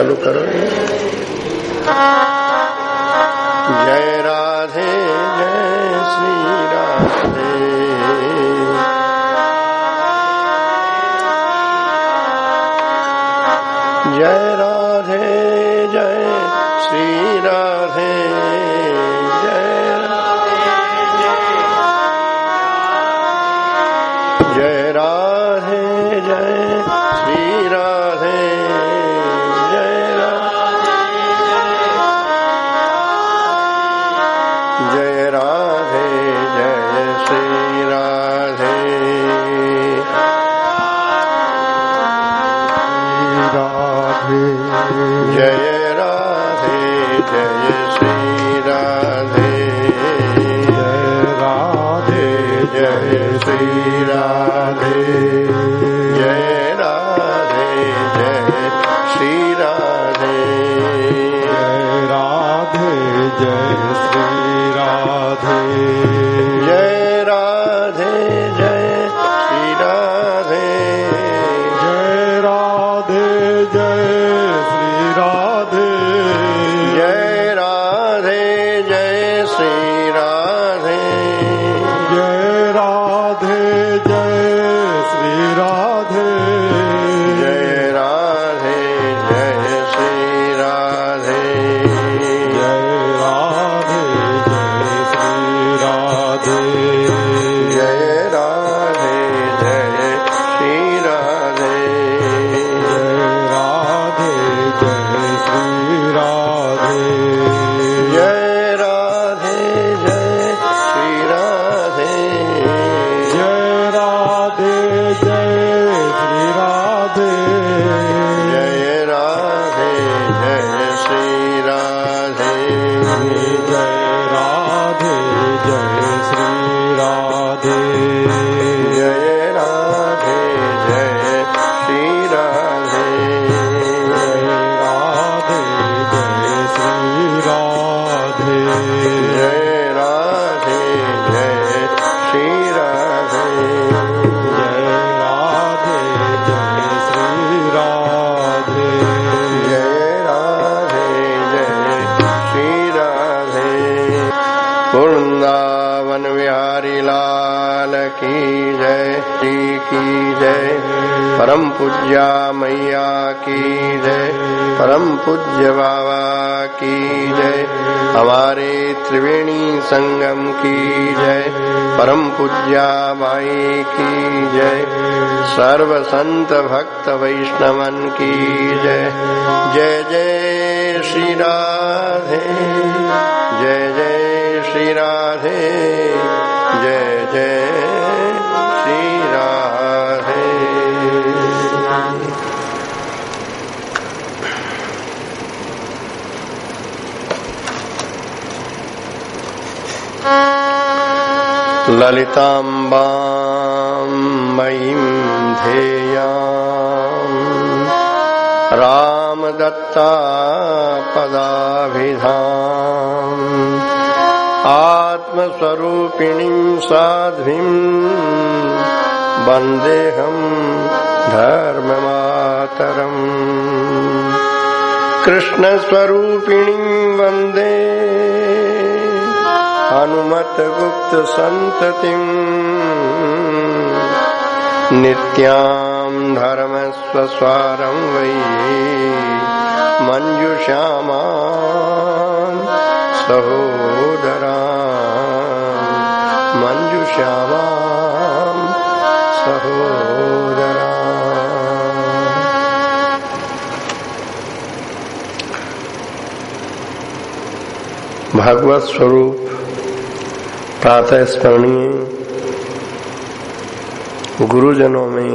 चालू करो। जय राधे जय श्री राधे, जय राधे जय श्री राधे, जय राधे जय श्री राधे, जय राधे जय श्री राधे, जय राधे जय श्री राधे, जय श्री राधे, जय राधे जय श्री राधे, राधे जय श्री राधे, जय राधे जय श्री राधे, जय राधे जय श्री राधे, जय राधे जय श्री राधे, जय राधे जय श्री राधे, जय राधे जय श्री राधे, जय राधे जय श्री राधे, जय राधे जय श्री राधे, जय राधे जय श्री राधे, जय राधे जय श्री राधे, जय राधे जय श्री राधे, जय राधे जय श्री राधे, जय राधे जय श्री राधे, जय राधे जय श्री राधे, जय राधे जय श्री राधे, जय राधे जय श्री राधे, जय राधे जय श्री राधे। वृंदावन बिहारी लाल की जय, श्री की जय, परम पूज्या मैया की जय, परम पूज्य बाबा की जय, हमारे त्रिवेणी संगम की जय, परम पूज्या माई की जय, सर्व संत भक्त वैष्णवन की जय। जय जय श्री राधे, जय जय श्री राधे, जय जय श्री राधे। ललिताम्बां मयीं ध्येयाम् रामदत्ता पदाभिधाम् आत्मस्वरूपिणीं साध्वीं वन्देऽहं धर्ममातरम् कृष्णस्वरूपिणीं वन्दे हनुमत्गुप्त सन्ततिम् नित्यां धर्मस्वस्वारं वै मञ्जुश्यामां सहोदरां, मञ्जुश्यामां सहोदरां। भगवत स्वरूप प्रातः स्मरणीय गुरुजनों में,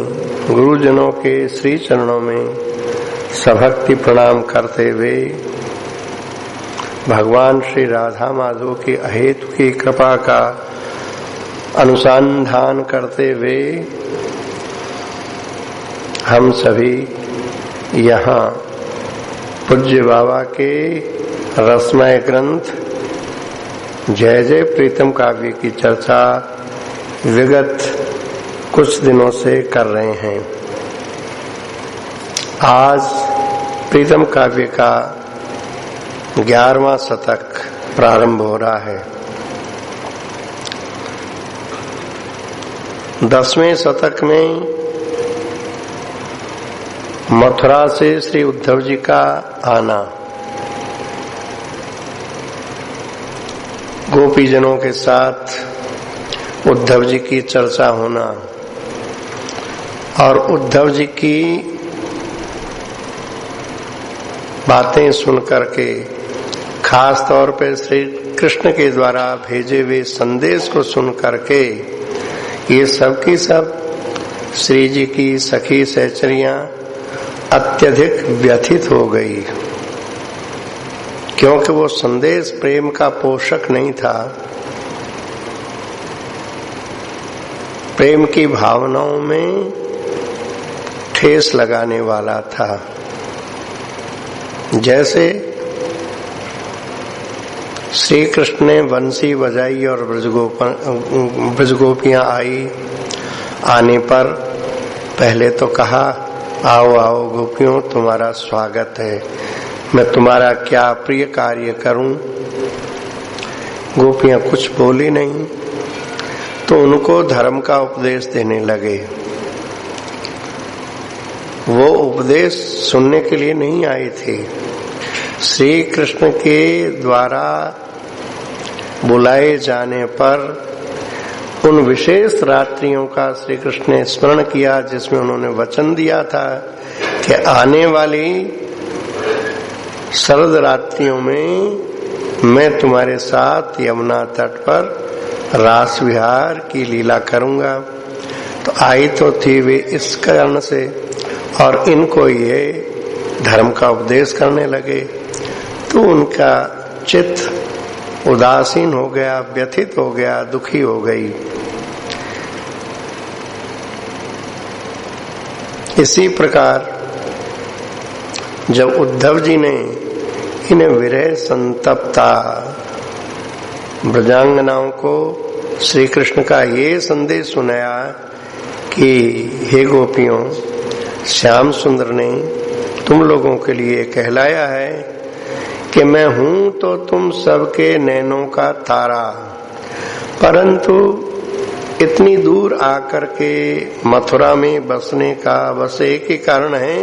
गुरुजनों के श्री चरणों में सभक्ति प्रणाम करते हुए भगवान श्री राधा माधव की अहेतु की कृपा का अनुसंधान करते हुए हम सभी यहाँ पूज्य बाबा के रसमय ग्रंथ जय जय प्रीतम काव्य की चर्चा विगत कुछ दिनों से कर रहे हैं। आज प्रीतम काव्य का 11वां शतक प्रारंभ हो रहा है। 10वें शतक में मथुरा से श्री उद्धव जी का आना, गोपीजनों के साथ उद्धव जी की चर्चा होना और उद्धव जी की बातें सुनकर के खास तौर पर श्री कृष्ण के द्वारा भेजे हुए संदेश को सुन करके ये सब की सब श्री जी की सखी सहचरियां अत्यधिक व्यथित हो गई, क्योंकि वो संदेश प्रेम का पोषक नहीं था, प्रेम की भावनाओं में ठेस लगाने वाला था। जैसे श्री कृष्ण ने बंसी बजाई और ब्रजगोपियां आई, आने पर पहले तो कहा, आओ आओ गोपियों, तुम्हारा स्वागत है, मैं तुम्हारा क्या प्रिय कार्य करूं। गोपियां कुछ बोली नहीं, तो उनको धर्म का उपदेश देने लगे। वो उपदेश सुनने के लिए नहीं आए थे, श्री कृष्ण के द्वारा बुलाए जाने पर उन विशेष रात्रियों का श्री कृष्ण ने स्मरण किया, जिसमें उन्होंने वचन दिया था कि आने वाली शरद रात्रियों में मैं तुम्हारे साथ यमुना तट पर रास विहार की लीला करूंगा। तो आई तो थी वे इस कारण से, और इनको ये धर्म का उपदेश करने लगे, तो उनका चित्त उदासीन हो गया, व्यथित हो गया, दुखी हो गई। इसी प्रकार जब उद्धव जी ने इन्हें विरह संतप्ता ब्रजांगनाओं को श्री कृष्ण का ये संदेश सुनाया कि हे गोपियों, श्याम सुंदर ने तुम लोगों के लिए कहलाया है कि मैं हूं तो तुम सबके नैनों का तारा, परंतु इतनी दूर आकर के मथुरा में बसने का बस एक ही कारण है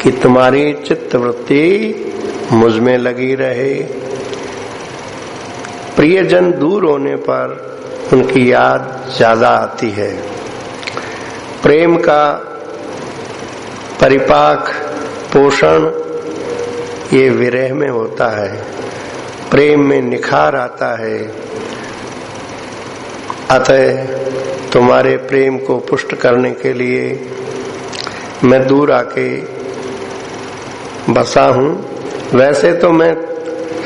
कि तुम्हारी चित्तवृत्ति मुझ में लगी रहे। प्रियजन दूर होने पर उनकी याद ज्यादा आती है। प्रेम का परिपाक पोषण ये विरह में होता है, प्रेम में निखार आता है। अतः तुम्हारे प्रेम को पुष्ट करने के लिए मैं दूर आके बसा हूं। वैसे तो मैं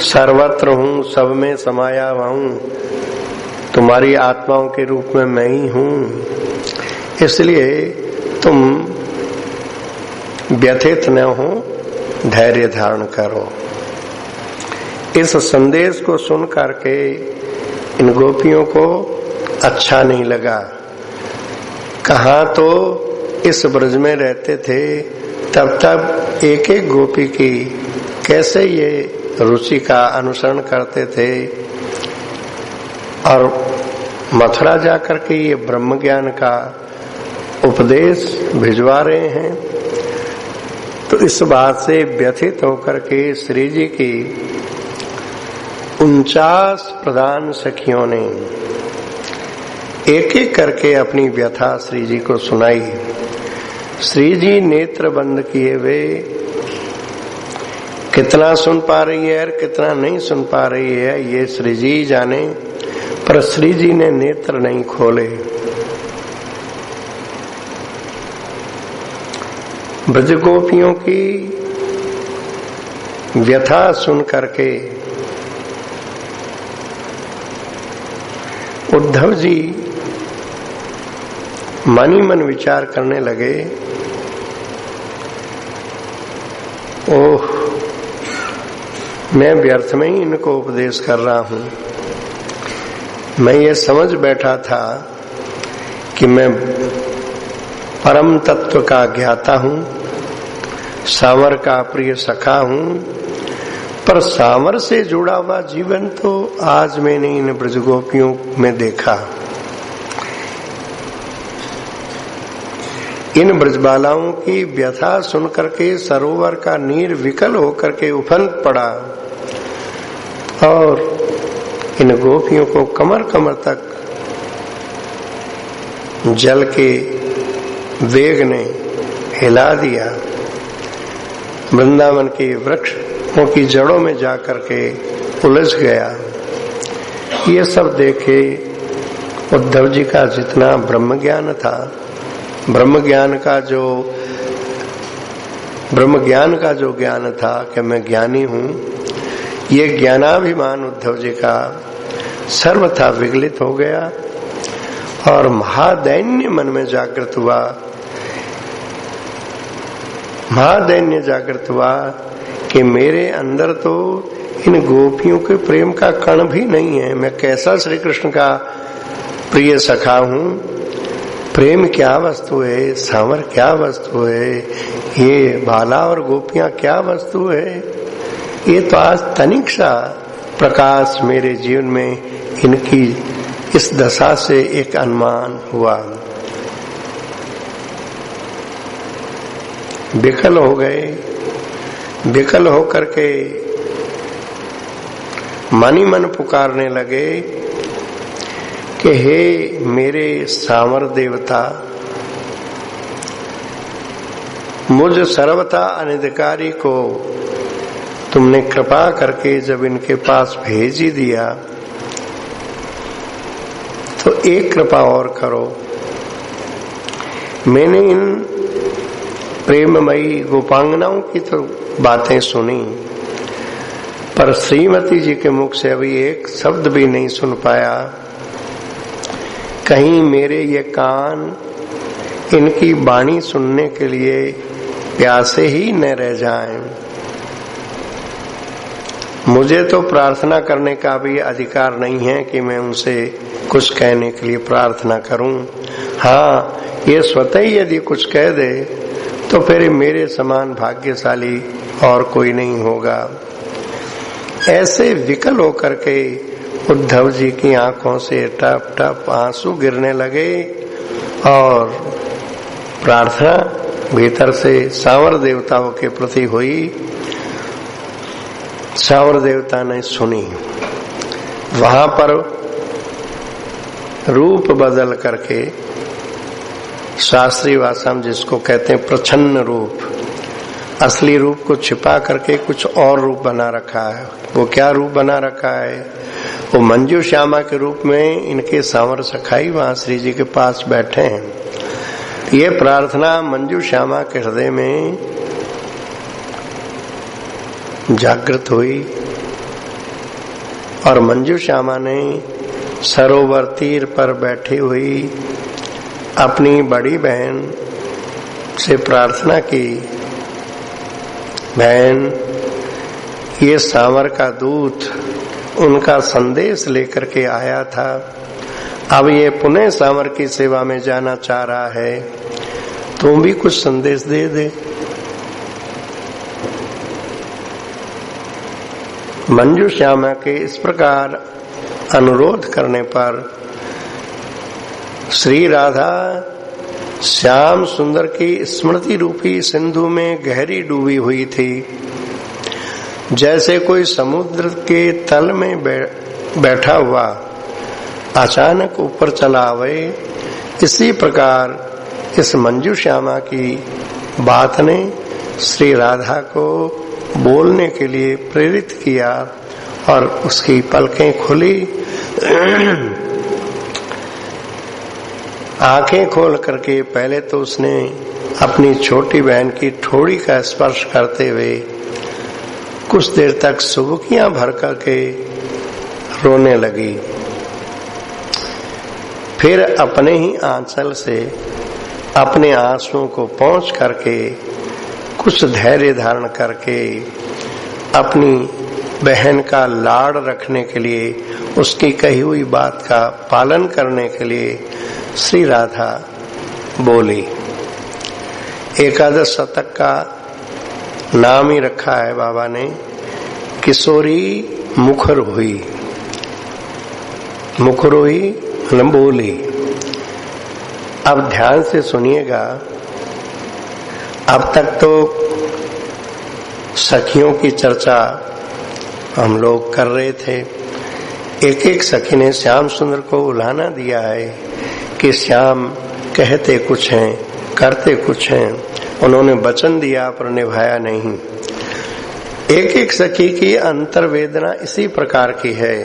सर्वत्र हूं, सब में समाया हुआ हूं, तुम्हारी आत्माओं के रूप में मैं ही हूं, इसलिए तुम व्यथित न हो, धैर्य धारण करो। इस संदेश को सुन करके इन गोपियों को अच्छा नहीं लगा। कहाँ तो इस ब्रज में रहते थे, तब एक एक गोपी की कैसे ये रुचि का अनुसरण करते थे, और मथुरा जाकर के ये ब्रह्म ज्ञान का उपदेश भिजवा रहे हैं। तो इस बात से व्यथित होकर के श्री जी की 49 प्रधान सखियों ने एक एक करके अपनी व्यथा श्री जी को सुनाई। श्री जी नेत्र बंद किए वे कितना सुन पा रही है और कितना नहीं सुन पा रही है, ये श्री जी जाने, पर श्री जी ने नेत्र नहीं खोले। ब्रजगोपियों की व्यथा सुन करके उद्धव जी मन ही मन विचार करने लगे, ओह, मैं व्यर्थ में ही इनको उपदेश कर रहा हूं। मैं ये समझ बैठा था कि मैं परम तत्व का ज्ञाता हूं, सांवर का प्रिय सखा हूं, पर सांवर से जुड़ा हुआ जीवन तो आज मैंने इन ब्रज गोपियों में देखा। इन ब्रजबालाओं की व्यथा सुनकर के सरोवर का नीर विकल होकर के उफल पड़ा और इन गोपियों को कमर कमर तक जल के वेग ने हिला दिया। वृंदावन के वृक्षों की जड़ों में जाकर के उलझ गया। ये सब देखे उद्धव जी का जितना ब्रह्म ज्ञान था, ब्रह्म ज्ञान का जो ज्ञान था कि मैं ज्ञानी हूं, ये ज्ञानाभिमान उद्धव जी का सर्वथा विगलित हो गया और महादैन्य मन में जागृत हुआ। महादैन्य जागृत हुआ कि मेरे अंदर तो इन गोपियों के प्रेम का कण भी नहीं है। मैं कैसा श्री कृष्ण का प्रिय सखा हूं। प्रेम क्या वस्तु है, सांवर क्या वस्तु है, ये बाला और गोपियां क्या वस्तु है। ये तो आज तनिक सा प्रकाश मेरे जीवन में इनकी इस दशा से एक अनुमान हुआ। विकल हो गए। विकल होकर के मन ही मन पुकारने लगे कि हे मेरे सांवर देवता, मुझ सर्वथा अनधिकारी को तुमने कृपा करके जब इनके पास भेज ही दिया तो एक कृपा और करो। मैंने इन प्रेममयी गोपांगनाओं की तो बातें सुनी, पर श्रीमती जी के मुख से अभी एक शब्द भी नहीं सुन पाया। कहीं मेरे ये कान इनकी वाणी सुनने के लिए प्यासे ही न रह जाएं। मुझे तो प्रार्थना करने का भी अधिकार नहीं है कि मैं उनसे कुछ कहने के लिए प्रार्थना करूं। हाँ, ये स्वतः ही यदि कुछ कह दे तो फिर मेरे समान भाग्यशाली और कोई नहीं होगा। ऐसे विकल होकर के उद्धव जी की आंखों से टप टप आंसू गिरने लगे और प्रार्थना भीतर से सांवर देवताओं के प्रति हुई। सांवर देवता ने सुनी। वहां पर रूप बदल करके, शास्त्रीय भाषा में जिसको कहते हैं प्रच्छन्न रूप, असली रूप को छिपा करके कुछ और रूप बना रखा है। वो क्या रूप बना रखा है? वो मंजू श्यामा के रूप में इनके सांवर सखाई वहां श्री जी के पास बैठे हैं। ये प्रार्थना मंजू श्यामा के हृदय में जागृत हुई और मंजू श्यामा ने सरोवर तीर पर बैठी हुई अपनी बड़ी बहन से प्रार्थना की, बहन, ये सांवर का दूत उनका संदेश लेकर के आया था। अब ये पुनः सांवर की सेवा में जाना चाह रहा है, तुम भी कुछ संदेश दे दे। मंजू श्यामा के इस प्रकार अनुरोध करने पर श्री राधा श्याम सुंदर की स्मृति रूपी सिंधु में गहरी डूबी हुई थी। जैसे कोई समुद्र के तल में बैठा हुआ अचानक ऊपर चला आवे, इसी प्रकार इस मंजू श्यामा की बात ने श्री राधा को बोलने के लिए प्रेरित किया और उसकी पलकें खुली। आंखें खोल करके पहले तो उसने अपनी छोटी बहन की ठोड़ी का स्पर्श करते हुए कुछ देर तक सुबुकियां भर करके रोने लगी। फिर अपने ही आंचल से अपने आंसुओं को पोंछ करके कुछ धैर्य धारण करके अपनी बहन का लाड़ रखने के लिए, उसकी कही हुई बात का पालन करने के लिए श्री राधा बोली। एकादश शतक का नाम ही रखा है बाबा ने, किशोरी मुखर हुई। मुखरोही मतलब बोली। अब ध्यान से सुनिएगा, अब तक तो सखियों की चर्चा हम लोग कर रहे थे। एक एक सखी ने श्याम सुंदर को उलाहना दिया है कि श्याम कहते कुछ हैं, करते कुछ हैं। उन्होंने वचन दिया पर निभाया नहीं। एक एक सखी की अंतर्वेदना इसी प्रकार की है,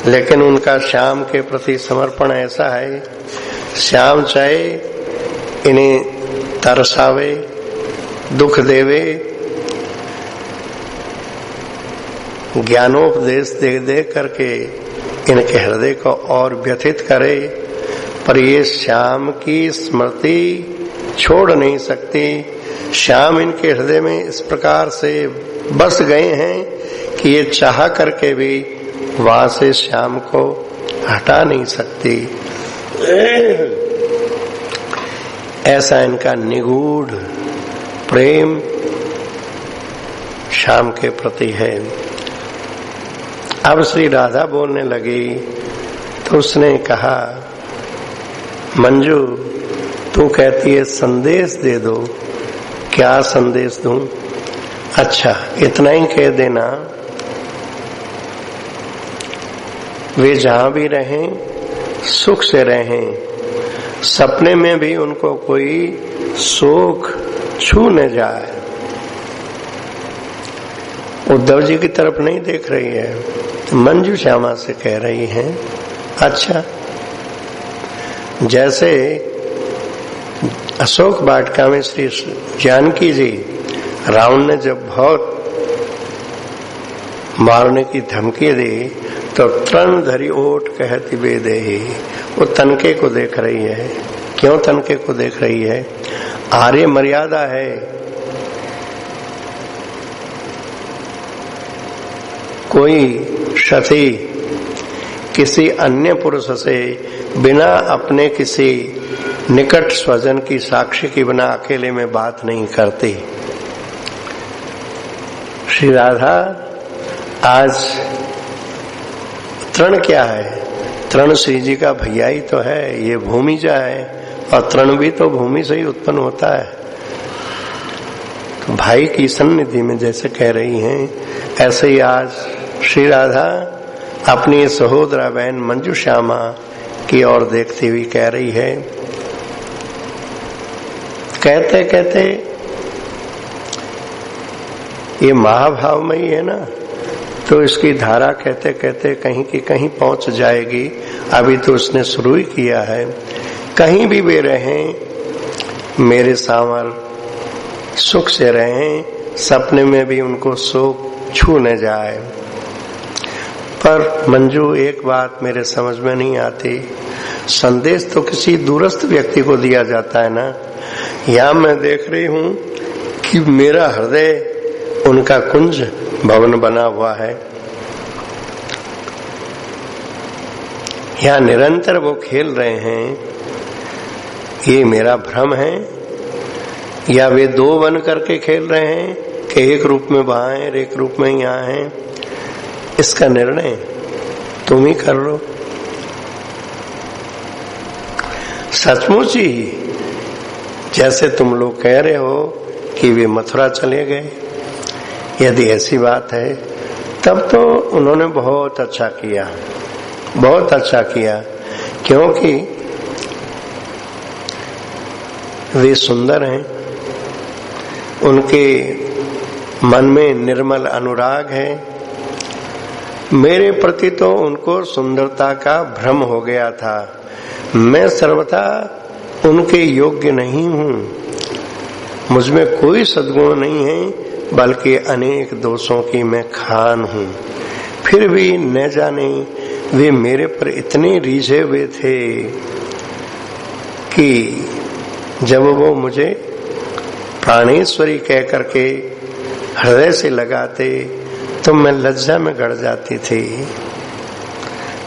लेकिन उनका श्याम के प्रति समर्पण ऐसा है, श्याम चाहे इन्हें तरसावे, दुख देवे, ज्ञानोपदेश दे दे करके इनके हृदय को और व्यथित करे, पर ये श्याम की स्मृति छोड़ नहीं सकती। श्याम इनके हृदय में इस प्रकार से बस गए हैं कि ये चाह करके भी वहां से श्याम को हटा नहीं सकती। ऐसा इनका निगूढ़ प्रेम श्याम के प्रति है। अब श्री राधा बोलने लगी तो उसने कहा, मंजू तू कहती है संदेश दे दो, क्या संदेश दूं? अच्छा इतना ही कह देना, वे जहां भी रहें सुख से रहें, सपने में भी उनको कोई शोक छू न जाए। उद्धव जी की तरफ नहीं देख रही है, मंजू श्यामा से कह रही हैं। अच्छा, जैसे अशोक वाटिका में श्री जानकी जी रावण ने जब बहुत मारने की धमकी दी तो तृण धरी ओट कहती बेदेही, वो तनके को देख रही है। क्यों तनके को देख रही है? आर्य मर्यादा है, कोई सती किसी अन्य पुरुष से बिना अपने किसी निकट स्वजन की साक्षी के बिना अकेले में बात नहीं करती। श्री राधा आज तृण क्या है? तृण श्री जी का भैया ही तो है, ये भूमिजा है और तृण भी तो भूमि से ही उत्पन्न होता है। तो भाई की सन्निधि में जैसे कह रही हैं, ऐसे ही आज श्री राधा अपनी सहोदरा बहन मंजू श्यामा की ओर देखती हुई कह रही है। कहते कहते ये महाभावमयी है ना, तो इसकी धारा कहते कहते कहीं की कहीं पहुंच जाएगी। अभी तो उसने शुरू ही किया है। कहीं भी वे रहें मेरे सांवर, सुख से रहें, सपने में भी उनको शोक छू न जाए। पर मंजू एक बात मेरे समझ में नहीं आती, संदेश तो किसी दूरस्थ व्यक्ति को दिया जाता है ना। यहां मैं देख रही हूं कि मेरा हृदय उनका कुंज भवन बना हुआ है। यहां निरंतर वो खेल रहे हैं। ये मेरा भ्रम है या वे दो बन करके खेल रहे हैं कि एक रूप में वहां है, एक रूप में यहां है? इसका निर्णय तुम ही कर लो। सचमुच ही जैसे तुम लोग कह रहे हो कि वे मथुरा चले गए, यदि ऐसी बात है तब तो उन्होंने बहुत अच्छा किया, बहुत अच्छा किया, क्योंकि वे सुंदर हैं, उनके मन में निर्मल अनुराग है। मेरे प्रति तो उनको सुंदरता का भ्रम हो गया था। मैं सर्वथा उनके योग्य नहीं हूं, मुझमें कोई सद्गुण नहीं है, बल्कि अनेक दोषों की मैं खान हूं। फिर भी न जाने वे मेरे पर इतने रीझे हुए थे कि जब वो मुझे प्राणेश्वरी कह करके हृदय से लगाते तो मैं लज्जा में गड़ जाती थी।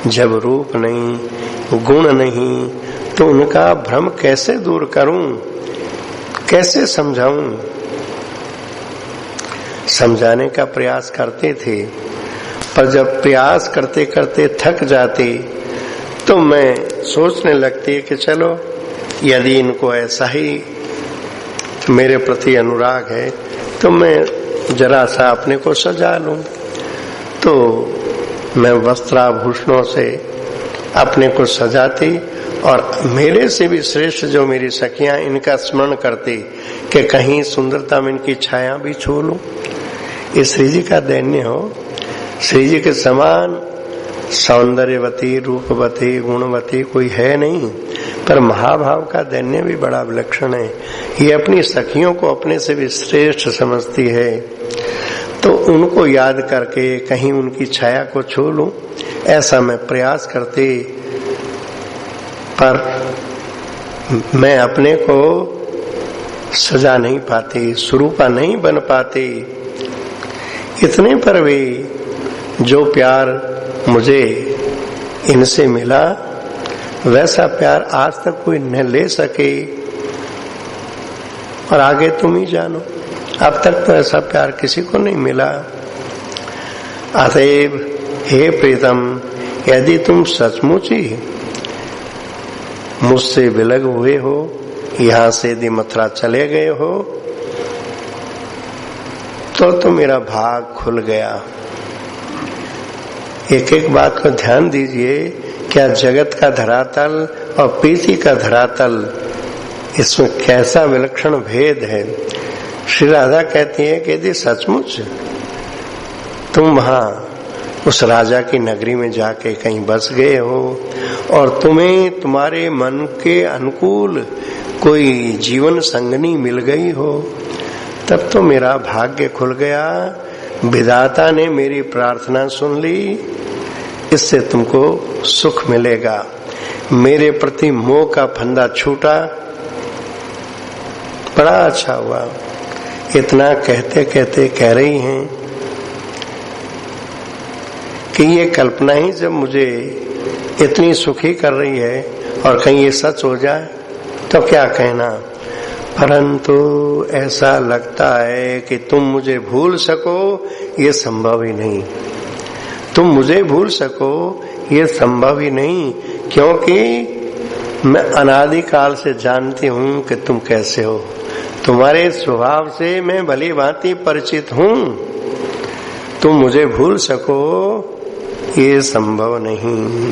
जब रूप नहीं, गुण नहीं, तो उनका भ्रम कैसे दूर करूं, कैसे समझाऊं? समझाने का प्रयास करते थे, पर जब प्रयास करते करते थक जाते तो मैं सोचने लगती कि चलो यदि इनको ऐसा ही मेरे प्रति अनुराग है तो मैं जरा सा अपने को सजा लूं। तो मैं वस्त्राभूषणों से अपने को सजाती और मेरे से भी श्रेष्ठ जो मेरी सखियां इनका स्मरण करती कि कहीं सुंदरता में इनकी छाया भी छू लूं। ये श्री जी का दैन्य हो। श्री जी के समान सौंदर्यवती, रूपवती, गुणवती कोई है नहीं, पर महाभाव का दैन्य भी बड़ा विलक्षण है। ये अपनी सखियों को अपने से भी श्रेष्ठ समझती है, तो उनको याद करके कहीं उनकी छाया को छू लूं, ऐसा मैं प्रयास करती, पर मैं अपने को सजा नहीं पाती, स्वरूपा नहीं बन पाती। इतने पर भी जो प्यार मुझे इनसे मिला वैसा प्यार आज तक कोई न ले सके, और आगे तुम ही जानो। अब तक तो ऐसा प्यार किसी को नहीं मिला। अतएव हे प्रीतम, यदि तुम सचमुच ही मुझसे विलग हुए हो, यहां से यदि मथुरा चले गए हो, तो मेरा भाग खुल गया। एक एक बात को ध्यान दीजिए, क्या जगत का धरातल और प्रीति का धरातल, इसमें कैसा विलक्षण भेद है। श्री राधा कहती है कि यदि सचमुच तुम वहां उस राजा की नगरी में जाके कहीं बस गए हो और तुम्हें तुम्हारे मन के अनुकूल कोई जीवन संगनी मिल गई हो, तब तो मेरा भाग्य खुल गया। विधाता ने मेरी प्रार्थना सुन ली, इससे तुमको सुख मिलेगा। मेरे प्रति मोह का फंदा छूटा, बड़ा अच्छा हुआ। इतना कहते कहते कह रही हैं कि ये कल्पना ही जब मुझे इतनी सुखी कर रही है और कहीं ये सच हो जाए तो क्या कहना। परंतु ऐसा लगता है कि तुम मुझे भूल सको, ये संभव ही नहीं। तुम मुझे भूल सको ये संभव ही नहीं, क्योंकि मैं अनादिकाल से जानती हूं कि तुम कैसे हो। तुम्हारे स्वभाव से मैं भली भांति परिचित हूं। तुम मुझे भूल सको ये संभव नहीं।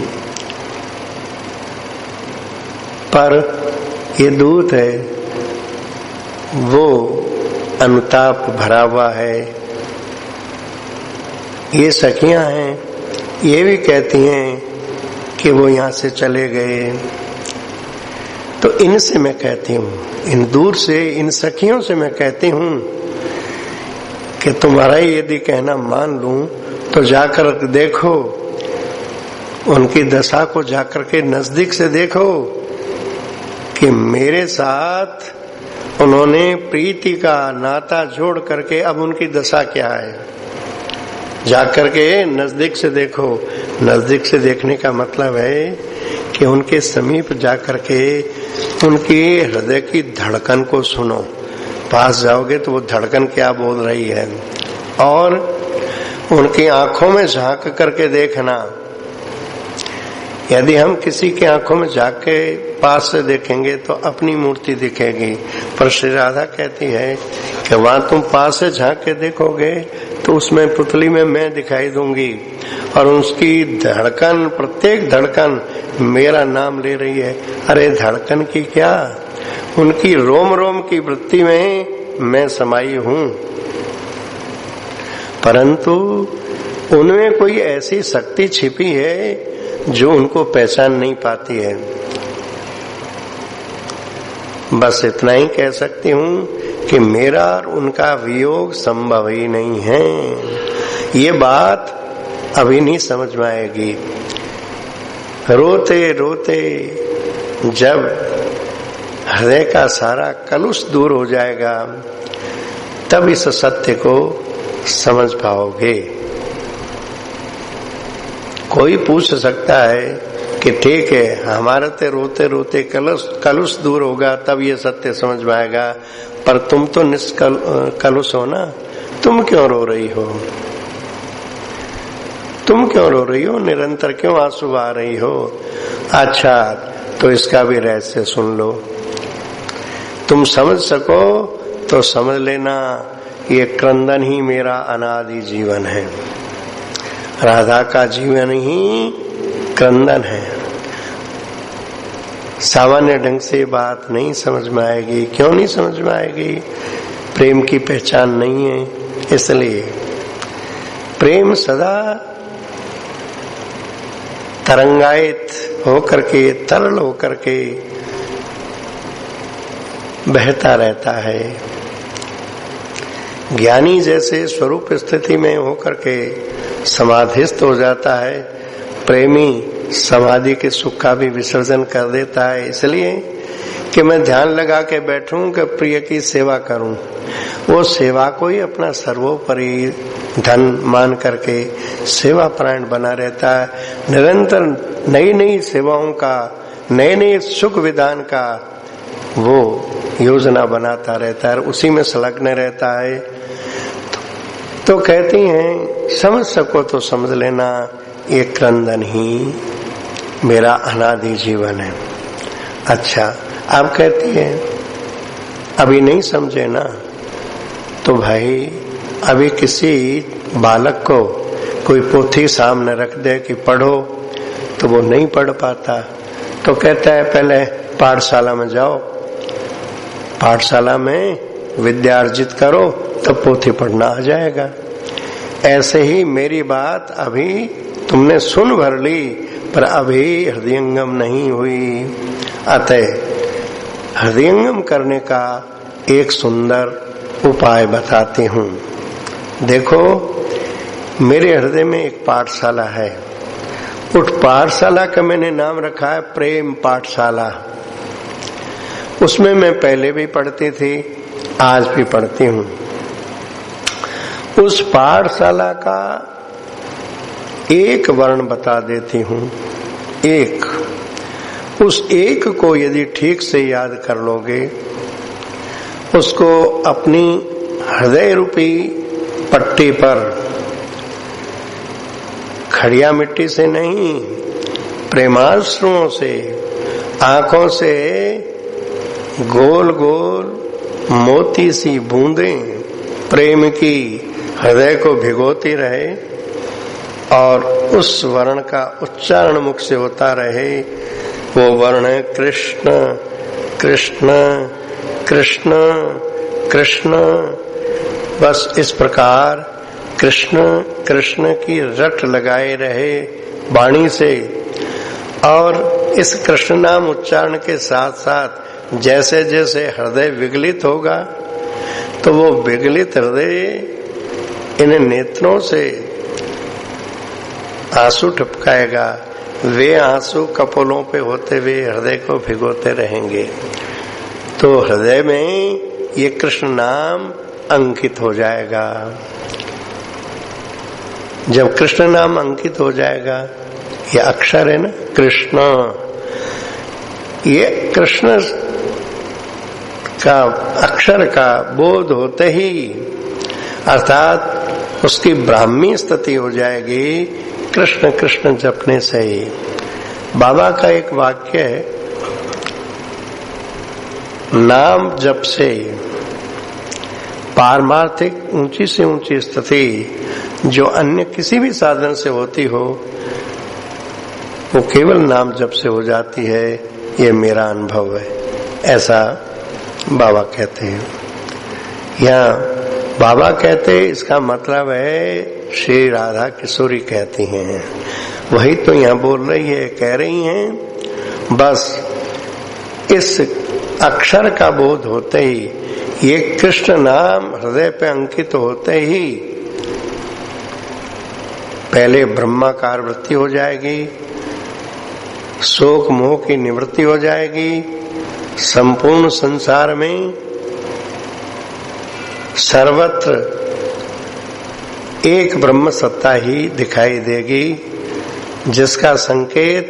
पर ये दूत है, वो अनुताप भरा हुआ है। ये सखियां हैं, ये भी कहती हैं कि वो यहां से चले गए। तो इनसे मैं कहती हूं, इन दूर से इन सखियों से मैं कहती हूं कि तुम्हारा यदि कहना मान लूं तो जाकर देखो, उनकी दशा को जाकर के नजदीक से देखो कि मेरे साथ उन्होंने प्रीति का नाता जोड़ करके अब उनकी दशा क्या है। जाकर के नजदीक से देखो। नजदीक से देखने का मतलब है कि उनके समीप जाकर के उनकी हृदय की धड़कन को सुनो। पास जाओगे तो वो धड़कन क्या बोल रही है, और उनकी आंखों में झांक करके देखना। यदि हम किसी की आंखों में झांक के पास से देखेंगे तो अपनी मूर्ति दिखेगी, पर श्री राधा कहती है कि वहां तुम पास से झांक के देखोगे तो उसमें पुतली में मैं दिखाई दूंगी, और उसकी धड़कन, प्रत्येक धड़कन मेरा नाम ले रही है। अरे धड़कन की क्या, उनकी रोम रोम की वृत्ति में मैं समाई हूं। परंतु उनमें कोई ऐसी शक्ति छिपी है जो उनको पहचान नहीं पाती है। बस इतना ही कह सकती हूं कि मेरा और उनका वियोग संभव ही नहीं है। ये बात अभी नहीं समझ में आएगी। रोते रोते जब हृदय का सारा कलुष दूर हो जाएगा, तब इस सत्य को समझ पाओगे। कोई पूछ सकता है कि ठीक है, हमारे ते रोते रोते कलुष दूर होगा तब ये सत्य समझ में आएगा, पर तुम तो निष्कलुष हो ना, तुम क्यों रो रही हो? तुम क्यों रो रही हो? निरंतर क्यों आंसू आ रही हो? अच्छा, तो इसका भी रहस्य सुन लो। तुम समझ सको तो समझ लेना, ये क्रंदन ही मेरा अनादि जीवन है। राधा का जीवन ही क्रंदन है। सामान्य ढंग से बात नहीं समझ में आएगी। क्यों नहीं समझ में आएगी? प्रेम की पहचान नहीं है, इसलिए। प्रेम सदा तरंगायित होकर के, तरल होकर के बहता रहता है। ज्ञानी जैसे स्वरूप स्थिति में होकर के समाधिस्थ हो जाता है, प्रेमी समाधि के सुख का भी विसर्जन कर देता है, इसलिए कि मैं ध्यान लगा के बैठूं कि प्रिय की सेवा करूं। वो सेवा को ही अपना सर्वोपरि धन मान करके सेवा परायण बना रहता है। निरंतर नई नई सेवाओं का, नए नए सुख विधान का वो योजना बनाता रहता है, उसी में संलग्न रहता है। तो कहती हैं, समझ सको तो समझ लेना, ये क्रंदन ही मेरा अनादि जीवन है। अच्छा, आप कहती हैं अभी नहीं समझे ना, तो भाई अभी किसी बालक को कोई पोथी सामने रख दे कि पढ़ो, तो वो नहीं पढ़ पाता। तो कहता है पहले पाठशाला में जाओ, पाठशाला में विद्या अर्जित करो, तब पोथी पढ़ना आ जाएगा। ऐसे ही मेरी बात अभी तुमने सुन भर ली, पर अभी हृदयंगम नहीं हुई। अतः हृदयंगम करने का एक सुंदर उपाय बताती हूँ। देखो, मेरे हृदय में एक पाठशाला है। उस पाठशाला का मैंने नाम रखा है प्रेम पाठशाला। उसमें मैं पहले भी पढ़ती थी, आज भी पढ़ती हूँ। उस पाठशाला का एक वर्ण बता देती हूँ। एक, उस एक को यदि ठीक से याद कर लोगे, उसको अपनी हृदय रूपी पट्टी पर खड़िया मिट्टी से नहीं, प्रेमाश्रुओं से, आंखों से गोल गोल मोती सी बूंदें प्रेम की हृदय को भिगोती रहे और उस वर्ण का उच्चारण मुख से होता रहे। वो वर्ण है कृष्ण कृष्ण कृष्ण कृष्ण। बस इस प्रकार कृष्ण कृष्ण की रट लगाए रहे वाणी से। और इस कृष्ण नाम उच्चारण के साथ साथ जैसे जैसे हृदय विगलित होगा, तो वो विगलित हृदय इन नेत्रों से आंसू टपकाएगा। वे आंसू कपोलों पे होते हुए हृदय को भिगोते रहेंगे। तो हृदय में ये कृष्ण नाम अंकित हो जाएगा। जब कृष्ण नाम अंकित हो जाएगा, ये अक्षर है ना कृष्ण, ये कृष्ण का अक्षर का बोध होते ही, अर्थात उसकी ब्राह्मी स्थिति हो जाएगी कृष्ण कृष्ण जपने से ही। बाबा का एक वाक्य है, नाम जप से पारमार्थिक ऊंची से ऊंची स्थिति जो अन्य किसी भी साधन से होती हो, वो केवल नाम जप से हो जाती है। ये मेरा अनुभव है, ऐसा बाबा कहते हैं। यहाँ बाबा कहते इसका मतलब है श्री राधा किशोरी कहती हैं, वही तो यहाँ बोल रही है, कह रही हैं। बस इस अक्षर का बोध होते ही, ये कृष्ण नाम हृदय पे अंकित होते ही पहले ब्रह्माकार वृत्ति हो जाएगी, शोक मोह की निवृत्ति हो जाएगी, संपूर्ण संसार में सर्वत्र एक ब्रह्म सत्ता ही दिखाई देगी, जिसका संकेत